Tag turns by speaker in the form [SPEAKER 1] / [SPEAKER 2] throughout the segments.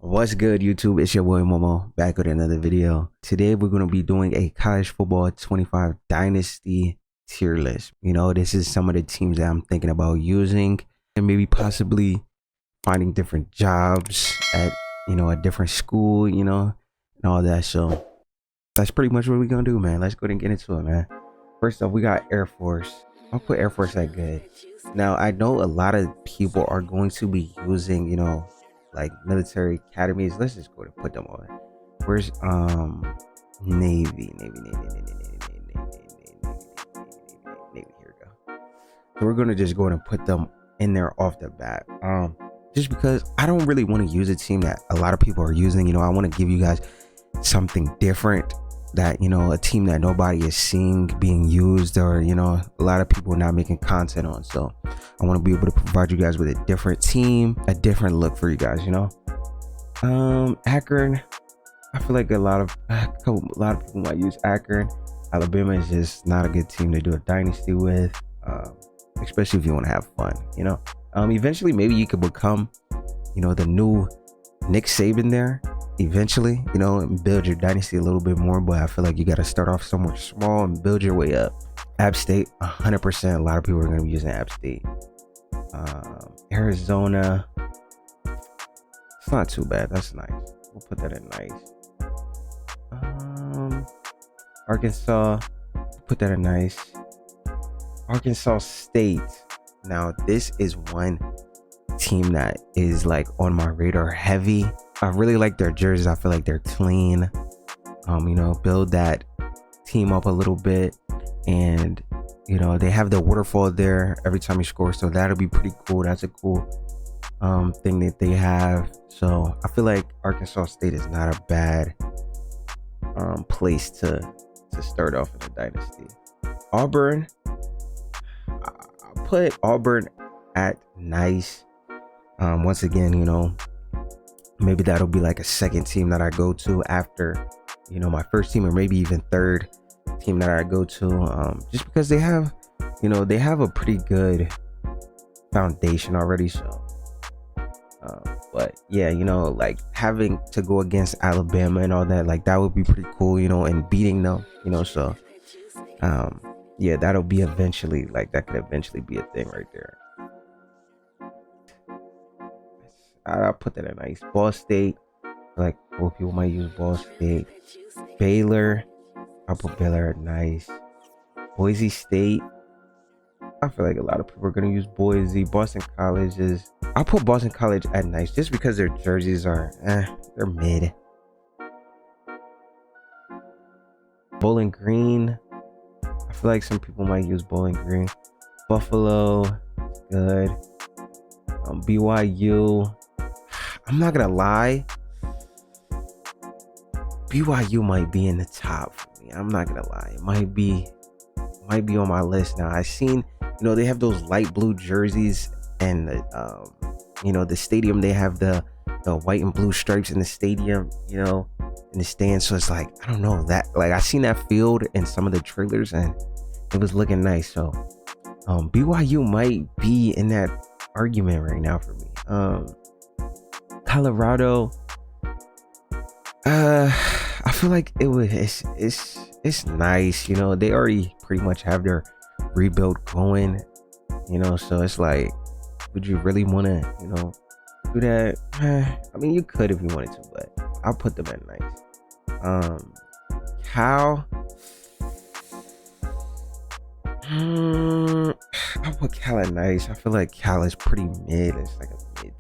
[SPEAKER 1] What's good, YouTube? It's your boy Momo back with another video. Today we're going to be doing a college football 25 dynasty tier list. This is some of the teams that I'm thinking about using and maybe possibly finding different jobs at a different school, and all that. So that's pretty much what we're gonna do, man. Let's go ahead and get into it, man. First up, we got Air Force. I'll put Air Force at good. Now I know a lot of people are going to be using like military academies. Let's just go ahead and put them on. Where's Navy. Here we go. So we're gonna just go ahead and put them in there off the bat. Just because I don't really want to use a team that a lot of people are using. I want to give you guys something different that a team that nobody is seeing being used, or a lot of people not making content on. So I want to be able to provide you guys with a different team, a different look for you guys. Akron, I feel like a lot of people might use Akron. Alabama is just not a good team to do a dynasty with, especially if you want to have fun. Eventually maybe you could become the new Nick Saban there eventually, and build your dynasty a little bit more. But I feel like you got to start off somewhere small and build your way up. App State, 100%. A lot of people are going to be using App State. Arizona, it's not too bad. That's nice. We'll put that in nice. Arkansas, put that in nice. Arkansas State. Now this is one team that is like on my radar heavy. I really like their jerseys. I feel like they're clean. Build that team up a little bit, and they have the waterfall there every time you score, so that'll be pretty cool. That's a cool thing that they have. So I feel like Arkansas State is not a bad place to start off in a dynasty. Auburn, I'll put Auburn at nice. Once again, maybe that'll be like a second team that I go to after my first team, or maybe even third team that I go to, just because they have a pretty good foundation already. So but yeah, like having to go against Alabama and all that, like that would be pretty cool, and beating them, so yeah, that'll be eventually, like that could eventually be a thing right there. I'll put that in nice. Ball State, like more people might use Ball State. Baylor, I'll put Baylor at nice. Boise State, I feel like a lot of people are gonna use Boise. Boston College I'll put Boston College at nice, just because their jerseys are they're mid. Bowling Green, I feel like some people might use Bowling Green. Buffalo, good. BYU, I'm not gonna lie, BYU might be in the top for me. I'm not gonna lie, it might be on my list now. I've seen they have those light blue jerseys, and the stadium, they have the white and blue stripes in the stadium, in the stands. So it's like, I don't know, that like I seen that field in some of the trailers and it was looking nice. So BYU might be in that argument right now for me. Colorado, I feel like it's nice. They already pretty much have their rebuild going, so it's like, would you really want to do that? I mean, you could if you wanted to, but I'll put them at nice. Cal, I'll put Cal at nice. I feel like Cal is pretty mid. It's like a mid team.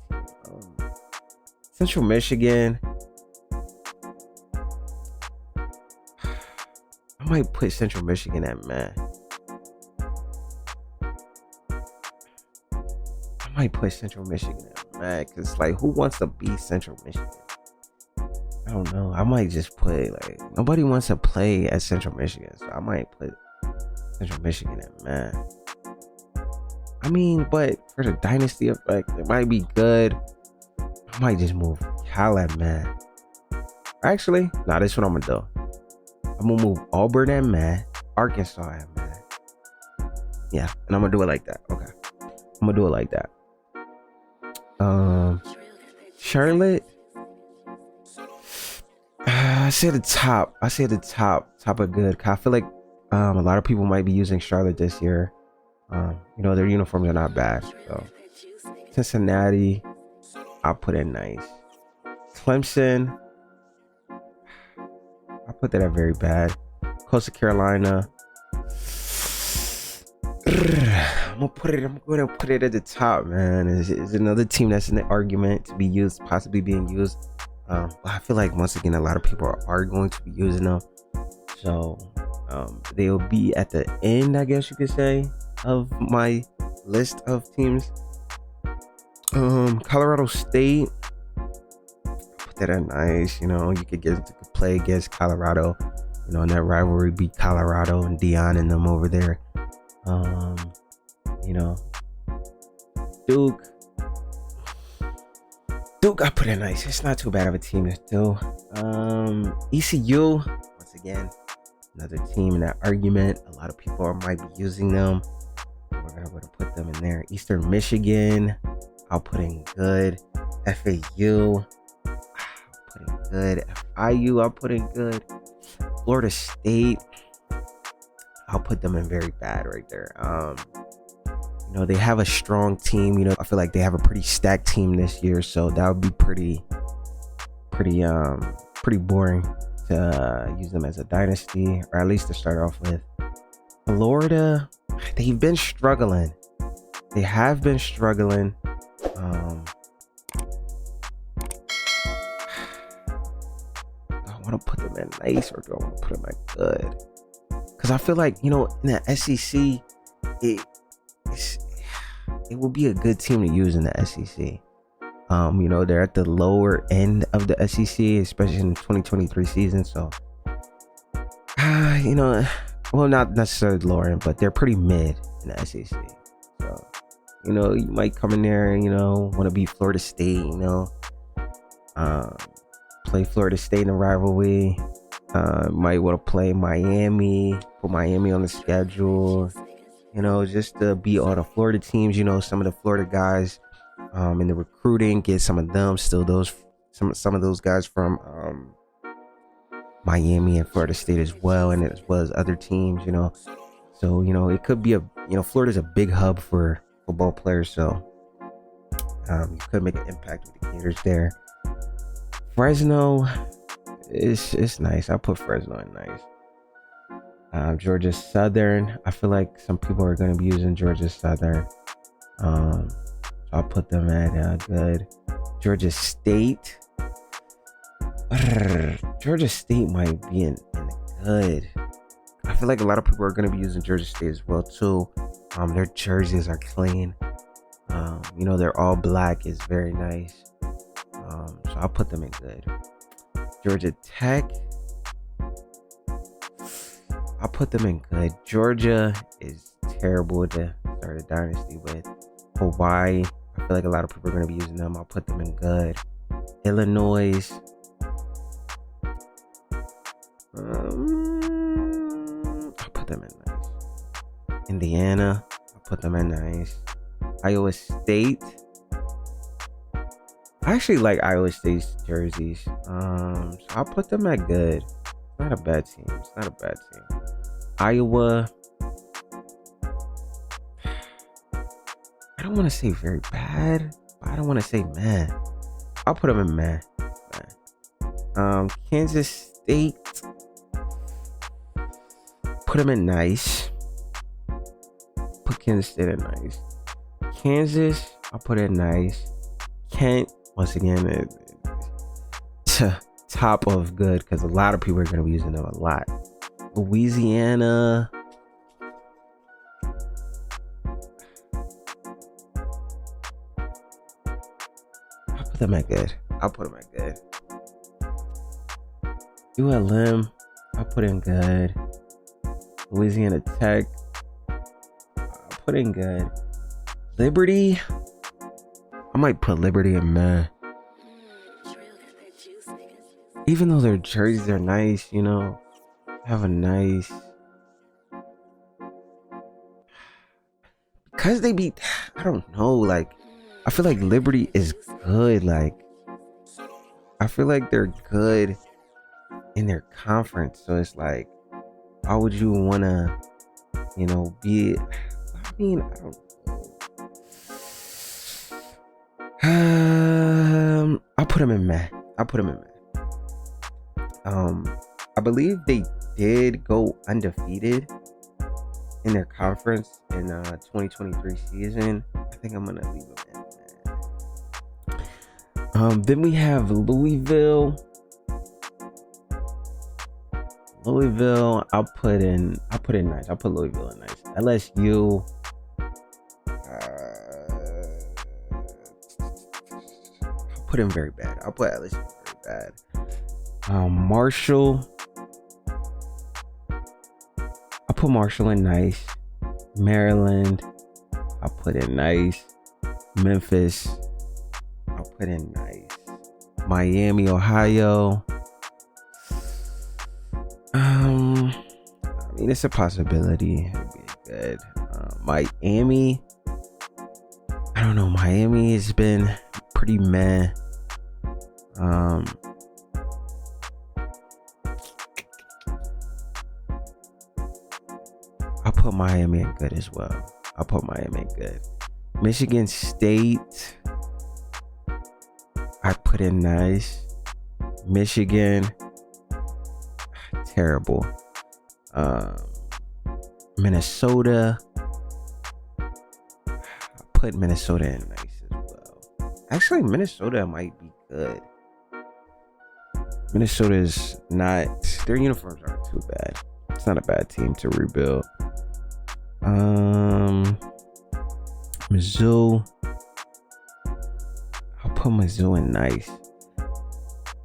[SPEAKER 1] Central Michigan, I might put Central Michigan at meh. I might put Central Michigan at meh, because like, who wants to be Central Michigan? I don't know. I might just put, like, nobody wants to play at Central Michigan, so I might put Central Michigan at meh. I mean, but for the dynasty effect, it might be good. I might just move Cal at meh. Actually, nah, this is what I'm gonna do. I'm gonna move Auburn at meh, Arkansas at meh. Yeah, and I'm gonna do it like that. Okay, I'm gonna do it like that. Charlotte, I say the top. I say the top are good. I feel like a lot of people might be using Charlotte this year. You know, their uniforms are not bad. So Cincinnati, I'll put in nice. Clemson, I put that at very bad. Coastal Carolina, I'm gonna put it at the top, man. Is another team that's in the argument to be used, possibly being used. But I feel like once again, a lot of people are going to be using them. So they'll be at the end, I guess you could say, of my list of teams. Colorado State, put that at nice. You know, you could play against Colorado. You know, in that rivalry, beat Colorado and Dion and them over there. You know, Duke, I put it nice. It's not too bad of a team to do. ECU, once again, another team in that argument. A lot of people might be using them. We're gonna put them in there. Eastern Michigan, I'll put in good. FAU, I'll put in good. FIU, I'll put in good. Florida State, I'll put them in very bad right there. You know, they have a strong team. You know, I feel like they have a pretty stacked team this year, so that would be pretty boring to use them as a dynasty, or at least to start off with. Florida, they've been struggling. They have been struggling. Do I want to put them in nice, or do I want to put them at good? Because I feel like, you know, in the SEC, it will be a good team to use in the SEC. You know, they're at the lower end of the SEC, especially in the 2023 season. So, you know, well, not necessarily lower end, but they're pretty mid in the SEC. So, you know, you might come in there and, you know, want to beat Florida State, you know, play Florida State in a rivalry. Might want to play Miami, put Miami on the schedule, you know, just to beat all the Florida teams. You know, some of the Florida guys in the recruiting, get some of them, still those some of those guys from Miami and Florida State as well, and as well as other teams, you know. So, you know, it could be Florida's a big hub for football players, so you could make an impact with the Gators there. Fresno, it's nice. I'll put Fresno in nice. Georgia Southern, I feel like some people are going to be using Georgia Southern. So I'll put them at good. Georgia State. Georgia State might be in good. I feel like a lot of people are going to be using Georgia State as well too. Their jerseys are clean. You know, they're all black. It's very nice. So I'll put them in good. Georgia Tech, I'll put them in good. Georgia is terrible to start a dynasty with. Hawaii, I feel like a lot of people are going to be using them. I'll put them in good. Illinois, I'll put them in nice. Indiana, I'll put them in nice. Iowa State, I actually like Iowa State's jerseys. So I'll put them at good. It's not a bad team. Iowa, I don't want to say very bad, but I don't want to say meh. I'll put them in meh. Kansas State, put them in nice. Put Kansas State in nice. Kansas, I'll put it nice. Kent, once again, top of good, because a lot of people are going to be using them a lot. Louisiana, I'll put them at good. ULM, I'll put in good. Louisiana Tech, I'll put in good. Liberty, I might put Liberty in meh. Even though their jerseys are nice, you know, have a nice, because they beat, I don't know, like, I feel like Liberty is good. Like, I feel like they're good in their conference. So it's like, why would you want to, be? I mean, I don't know. I'll put them in meh. I believe they did go undefeated in their conference in 2023 season. I think I'm gonna leave them in meh. Then we have Louisville. I'll put in nice. I'll put Louisville in nice. LSU. I'll put in very bad. I'll put LSU very bad. Marshall. I'll put Marshall in nice. Maryland. I'll put in nice. Memphis. I'll put in nice. Miami, Ohio. I mean, it's a possibility. It'd be good. Miami. I don't know. Miami has been pretty meh. I'll put Miami in good as well. Michigan State. I put in nice. Michigan. Terrible. Minnesota. I put Minnesota in nice as well. Actually, Minnesota might be good. Minnesota is not. Their uniforms aren't too bad. It's not a bad team to rebuild. Mizzou. I'll put Mizzou in nice.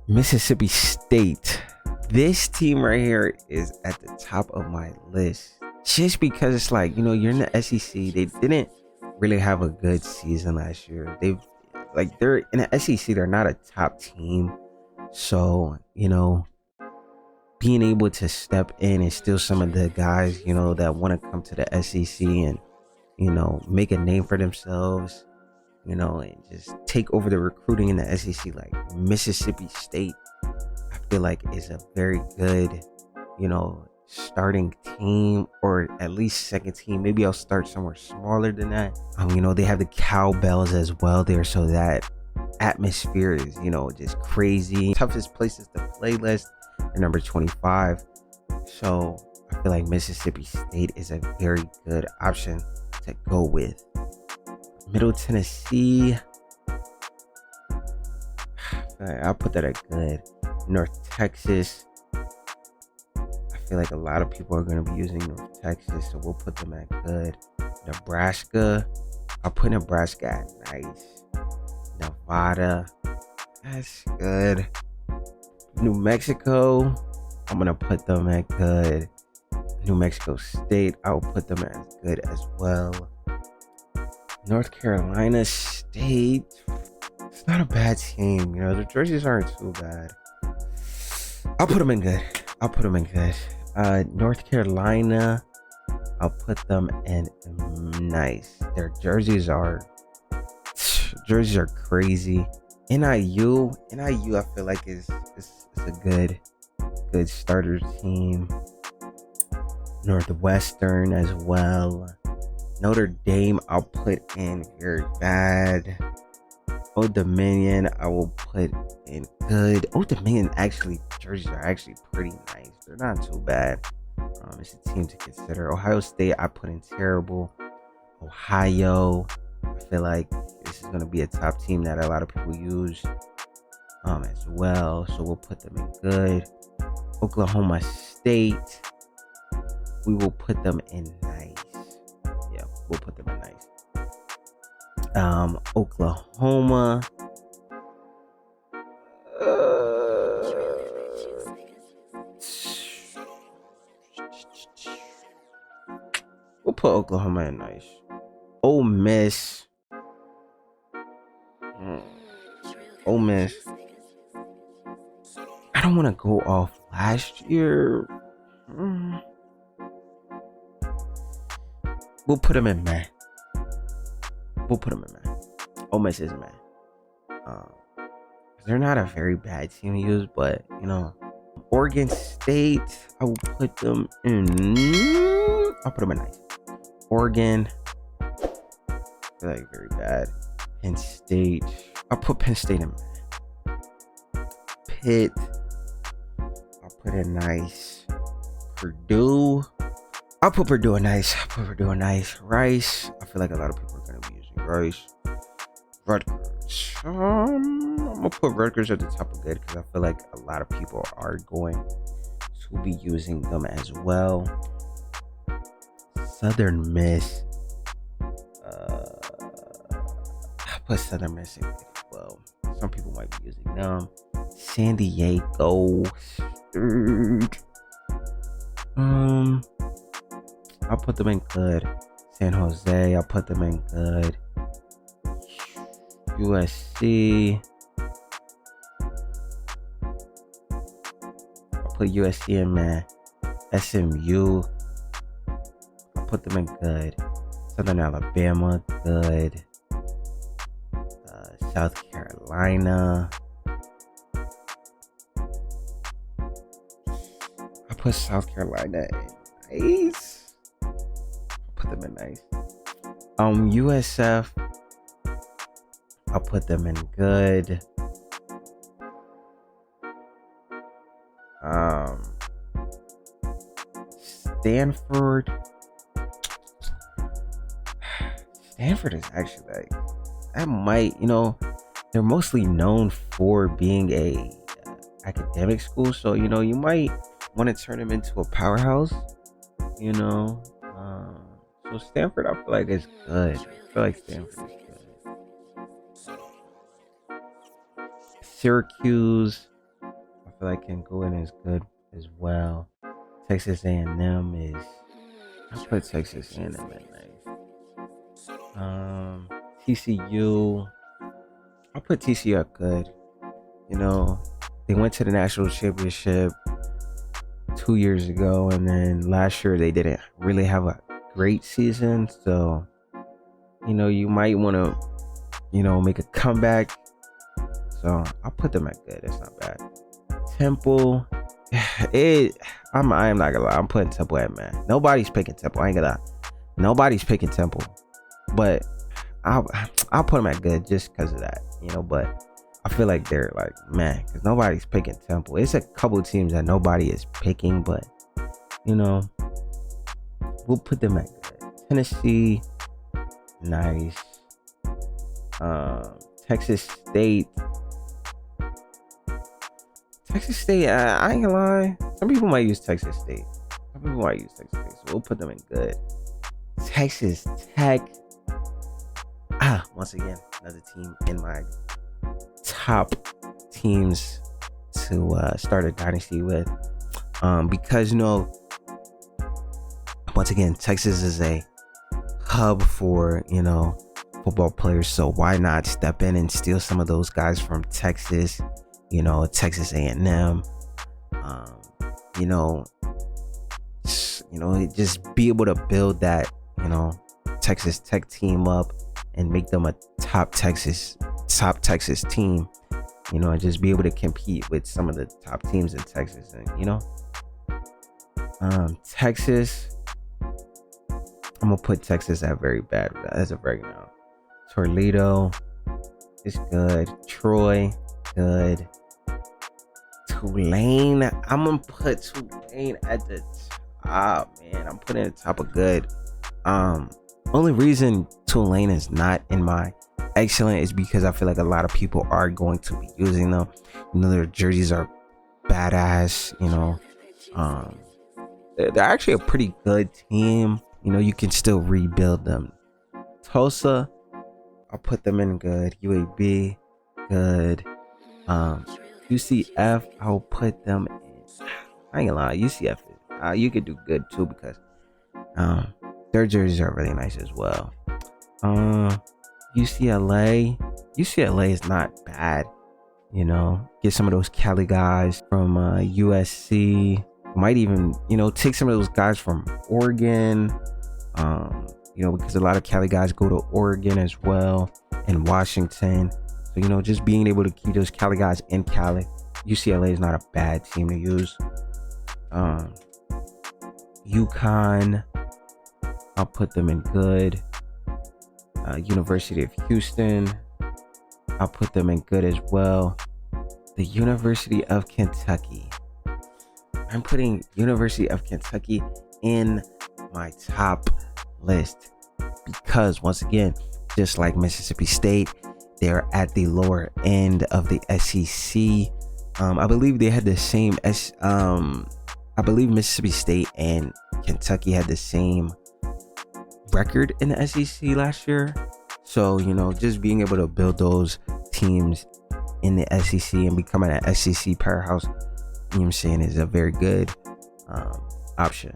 [SPEAKER 1] Mississippi State. This team right here is at the top of my list. Just because it's like, you're in the SEC. They didn't really have a good season last year. They're in the SEC, they're not a top team. So, being able to step in and steal some of the guys, that want to come to the SEC and, make a name for themselves, and just take over the recruiting in the SEC, like Mississippi State, I feel like is a very good, starting team, or at least second team. Maybe I'll start somewhere smaller than that. They have the cowbells as well there, so that atmosphere is, just crazy. Toughest places to play list, number 25. So I feel like Mississippi State is a very good option to go with. Middle Tennessee. I'll put that at good. North Texas. I feel like a lot of people are going to be using North Texas, so we'll put them at good. Nebraska. I'll put Nebraska at nice. Nevada. That's good. New Mexico. I'm going to put them at good. New Mexico State. I'll put them as good as well. North Carolina State. It's not a bad team. The jerseys aren't too bad. I'll put them in good. North Carolina. I'll put them in nice. Their jerseys are crazy. NIU, I feel like is a good starter team. Northwestern as well. Notre Dame, I'll put in very bad. Old Dominion, I will put in good. Old Dominion jerseys are actually pretty nice. They're not too bad. It's a team to consider. Ohio State, I put in terrible. Ohio, I feel like this is going to be a top team that a lot of people use as well. So we'll put them in good. Oklahoma State, we will put them in nice. Yeah, we'll put them in nice. Oklahoma. We'll put Oklahoma in nice. Ole Miss. Ole Miss. I don't want to go off last year. We'll put them in meh. Ole Miss is meh. They're not a very bad team to use, but Oregon State, I will put them in. I'll put them in nice. Oregon, I feel like very bad. Penn State, I'll put Penn State in. Pitt, I'll put in nice. Purdue, I'll put Purdue in nice. Rice, I feel like a lot of people are gonna be using Rice. Rutgers, I'm gonna put Rutgers at the top of good because I feel like a lot of people are going to be using them as well. Southern Miss, I put Southern Miss in good as well. Some people might be using them. San Diego, I'll put them in good. San Jose, I'll put them in good. USC, I'll put USC in, man. SMU, I'll put them in good. Southern Alabama, good. South Carolina, I put South Carolina in nice. I'll put them in nice. USF, I'll put them in good. Stanford is actually like, that might, they're mostly known for being a academic school, so you might want to turn them into a powerhouse. So Stanford, I feel like it's good. I feel like Stanford is good. Syracuse, I feel like can go in as good as well. Texas A&M is, I put Texas A&M at nice. TCU, I'll put TCU at good. They went to the national championship 2 years ago, and then last year they didn't really have a great season. So, you might want to, make a comeback. So I'll put them at good. It's not bad. Temple, I'm not gonna lie. I'm putting Temple at man. Nobody's picking Temple. I ain't gonna lie. Nobody's picking Temple, but I'll put them at good just because of that. But I feel like they're like, man, because nobody's picking Temple. It's a couple of teams that nobody is picking, but we'll put them at good. Tennessee, nice. Texas State, I ain't gonna lie. Some people might use Texas State. So we'll put them in good. Texas Tech, once again, another team in my top teams to start a dynasty with, because once again, Texas is a hub for football players, so why not step in and steal some of those guys from Texas, Texas A&M, just be able to build that Texas Tech team up and make them a top Texas team, and just be able to compete with some of the top teams in Texas. And Texas, I'm gonna put Texas at very bad. That's a very good. Toledo is good. Troy, good. Tulane, I'm gonna put Tulane at the top, man. I'm putting it top of good. Only reason Tulane is not in my excellent is because I feel like a lot of people are going to be using them. Their jerseys are badass. They're actually a pretty good team. You can still rebuild them. Tulsa, I'll put them in good. UAB, good. UCF, I'll put them in. I ain't gonna lie, UCF, you could do good too because their jerseys are really nice as well. UCLA is not bad. Get some of those Cali guys from USC. Might even take some of those guys from Oregon. Because a lot of Cali guys go to Oregon as well, and Washington. So just being able to keep those Cali guys in Cali UCLA is not a bad team to use. UConn, I'll put them in good. University of Houston, I'll put them in good as well. The University of Kentucky, I'm putting University of Kentucky in my top list because, once again, just like Mississippi State, they're at the lower end of the SEC. I believe they had the same I believe Mississippi State and Kentucky had the same record in the SEC last year. So, you know, just being able to build those teams in the SEC and becoming an SEC powerhouse, you know what I'm saying, is a very good option.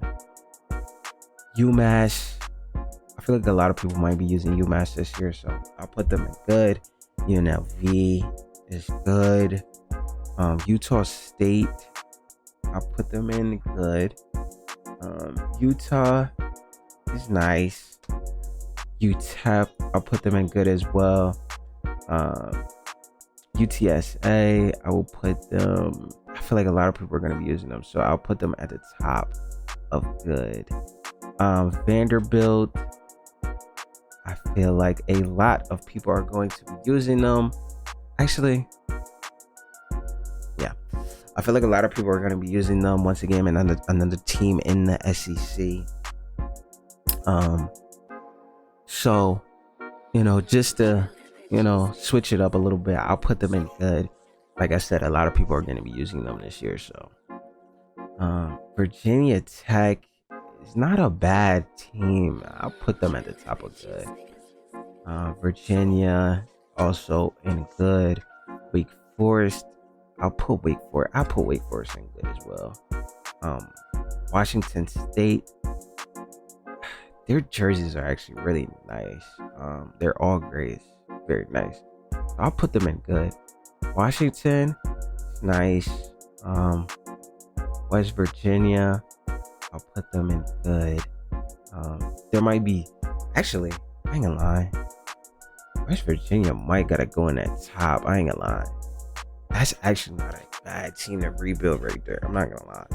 [SPEAKER 1] UMass, I feel like a lot of people might be using UMass this year, so I'll put them in good. UNLV is good. Utah State, I'll put them in good. Utah is nice. UTEP, I'll put them in good as well. UTSA, I will put them, I feel like a lot of people are going to be using them, so I'll put them at the top of good. Vanderbilt, I feel like a lot of people are going to be using them. Actually, yeah, I feel like a lot of people are going to be using them once again, and another team in the SEC. So, you know, just to, you know, switch it up a little bit, I'll put them in good. Like I said, a lot of people are going to be using them this year. So, Virginia Tech is not a bad team. I'll put them at the top of good. Virginia also in good. Wake Forest, I'll put Wake Forest in good as well. Washington State, their jerseys are actually really nice. They're all grays, very nice. I'll put them in good. Washington, nice. West Virginia, I'll put them in good. There might be, actually, I ain't gonna lie, West Virginia might gotta go in that top. I ain't gonna lie. That's actually not a bad team to rebuild right there. I'm not gonna lie.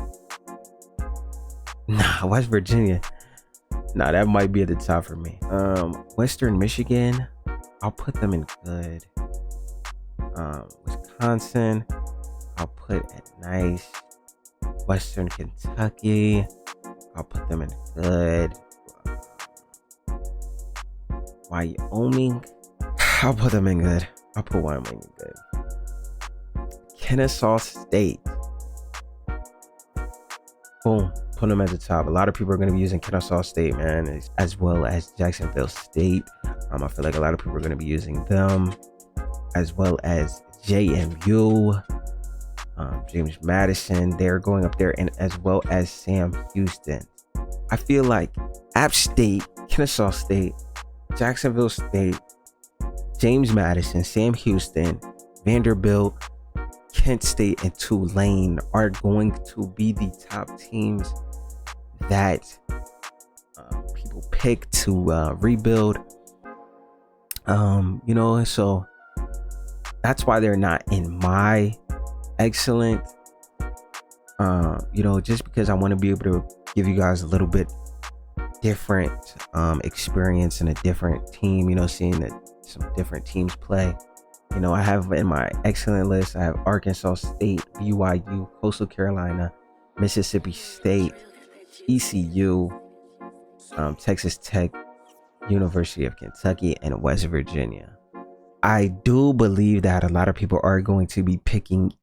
[SPEAKER 1] Nah, West Virginia, nah, that might be at the top for me. Western Michigan, I'll put them in good. Wisconsin, I'll put at nice. Western Kentucky, I'll put them in good. Wyoming, I'll put them in good. I'll put Wyoming in good. Kennesaw State, boom, put them at the top. A lot of people are going to be using Kennesaw State, man, as well as Jacksonville State. I feel like a lot of people are going to be using them, as well as JMU, James Madison. They're going up there, and as well as Sam Houston. I feel like App State, Kennesaw State, Jacksonville State, James Madison, Sam Houston, Vanderbilt, Kent State, and Tulane are going to be the top teams that people pick to rebuild. You know, so that's why they're not in my excellent. You know, just because I want to be able to give you guys a little bit different experience in a different team, you know, seeing that some different teams play. You know, I have in my excellent list, I have Arkansas State, BYU, Coastal Carolina, Mississippi State, ECU, Texas Tech, University of Kentucky, and West Virginia. I do believe that a lot of people are going to be picking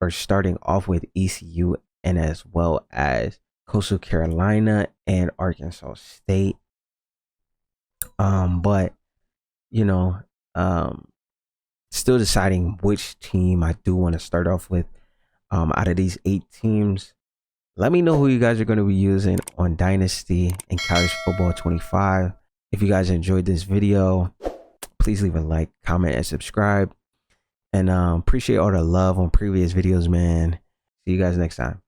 [SPEAKER 1] or starting off with ECU and as well as Coastal Carolina and Arkansas State. But you know, still deciding which team I do want to start off with out of these 8 teams. Let me know who you guys are going to be using on Dynasty and College Football 25. If you guys enjoyed this video, please leave a like, comment, and subscribe. And appreciate all the love on previous videos, man. See you guys next time.